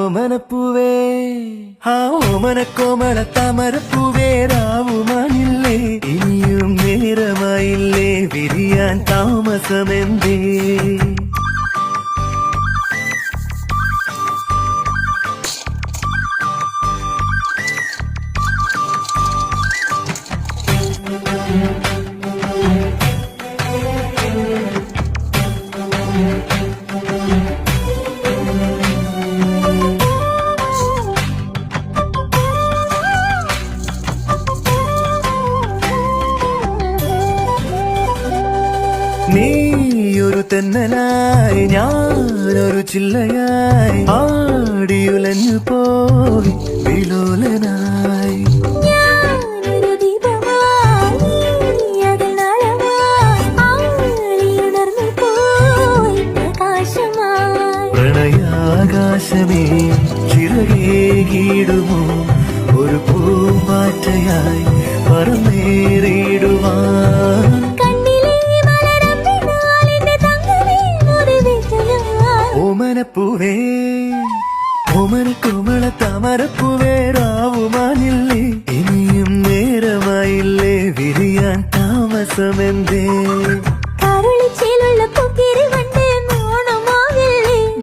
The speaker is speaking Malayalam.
ഓമനപ്പൂവേ ആ ഓമനക്കോമള താമരപ്പൂവേ രാവുമാനില്ലേ ഇനിയും നേരമായില്ലേ വിരിയാൻ താമസമെന്തേ നീയൊരു തെന്നലായി ഞാനൊരു ചില്ലയായി ആടിയുലഞ്ഞു പോയി വിലോലനായി പ്രണയാകാശമേ ചിറകേകിടുമോ ഒരു പൂമ്പാറ്റയായി പറന്നേറിടുവാൻ ഓമനപ്പൂവേ ഓമനക്കോമള താമരപ്പൂവേ രാവുമാനില്ലേ ഇനിയും നേരമായില്ലേ വിരിയാൻ താമസമെന്തേ